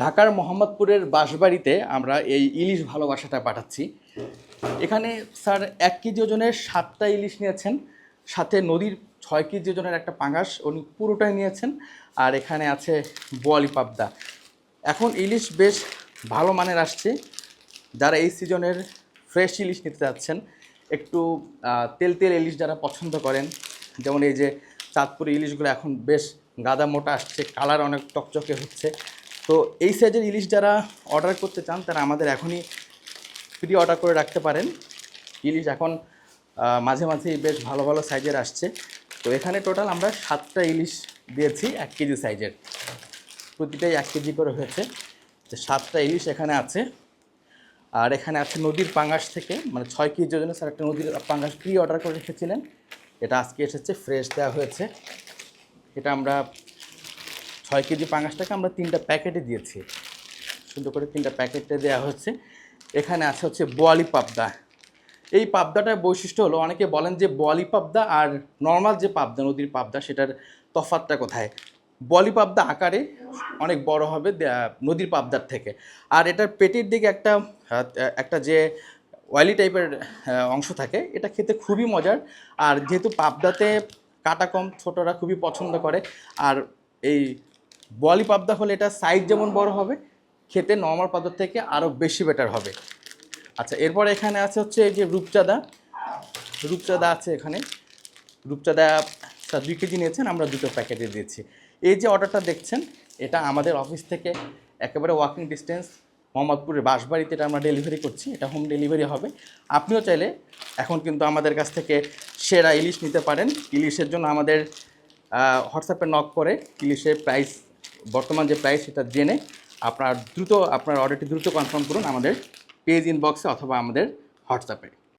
ঢাকার মোহাম্মদপুরের বাঁশবাড়িতে আমরা এই ইলিশ ভালোবাসাটা পাঠাচ্ছি। এখানে স্যার 1 কেজি ওজনের 7টা ইলিশ নিয়েছেন, সাথে নদীর 6 কেজি ওজনের একটা পাঙাশ উনি পুরোটাই নিয়েছেন। আর এখানে আছে বোয়ালি পাবদা। এখন ইলিশ বেশ ভালো মানের আসছে। যারা এই সিজনের ফ্রেশ ইলিশ নিতে যাচ্ছেন, একটু তেল তেল ইলিশ যারা পছন্দ করেন, যেমন এই যে চাঁদপুরি ইলিশগুলো এখন বেশ গাদা মোটা আসছে, কালার অনেক চকচকে হচ্ছে। তো এই সাইজের ইলিশ যারা অর্ডার করতে চান তারা আমাদের এখনই প্রি অর্ডার করে রাখতে পারেন। ইলিশ এখন মাঝে মাঝেই বেশ ভালো ভালো সাইজের আসছে। তো এখানে টোটাল আমরা 7টা ইলিশ দিয়েছি 1 কেজি সাইজের, প্রতিটাই 1 কেজি করে হয়েছে। তো 7টা ইলিশ এখানে আছে। আর এখানে আছে নদীর পাঙাশ থেকে, মানে 6 কেজি ওজনের স্যার একটা নদীর পাঙাশ প্রি অর্ডার করে রেখেছিলেন, এটা আজকে এসেছে, ফ্রেশ দেওয়া হয়েছে। এটা আমরা 6 কেজি পাঙাশটাকে আমরা 3টা প্যাকেটে দিয়েছি, সুন্দর করে 3টা প্যাকেটে দেওয়া হচ্ছে। এখানে আছে হচ্ছে বোয়ালি পাবদা। এই পাবদাটার বৈশিষ্ট্য হলো, অনেকে বলেন যে বোয়ালি পাবদা আর নর্মাল যে পাবদা, নদীর পাবদা, সেটার তফাৎটা কোথায়। বোয়ালি পাবদা আকারে অনেক বড় হবে নদীর পাবদার থেকে। আর এটার পেটের দিকে একটা একটা যে অয়েলি টাইপের অংশ থাকে, এটা খেতে খুবই মজার। আর যেহেতু পাবদাতে কাটা কম, ছোটরা খুবই পছন্দ করে। আর এই বোয়ালি পাবদা হলে এটা সাইজ যেমন বড় হবে, খেতে নর্মাল পাবদার থেকে আরও বেশি বেটার হবে। আচ্ছা, এরপর এখানে আছে হচ্ছে এই যে রূপচাঁদা। রূপচাঁদা আছে এখানে। রূপচাঁদা স্যার 2 কেজি নিয়েছেন, আমরা 2টো প্যাকেটে দিয়েছি। এই যে অর্ডারটা দেখছেন, এটা আমাদের অফিস থেকে একেবারে ওয়াকিং ডিস্টেন্স মোহাম্মদপুরের বাঁশবাড়িতে এটা আমরা ডেলিভারি করছি, এটা হোম ডেলিভারি হবে। আপনিও চাইলে এখন কিন্তু আমাদের কাছ থেকে সেরা ইলিশ নিতে পারেন। ইলিশের জন্য আমাদের হোয়াটসঅ্যাপে নক করে ইলিশের প্রাইস, বর্তমান যে প্রাইস, সেটা জেনে আপনার অর্ডারটি দ্রুত কনফার্ম করুন আমাদের পেজ ইনবক্সে অথবা আমাদের হোয়াটসঅ্যাপে।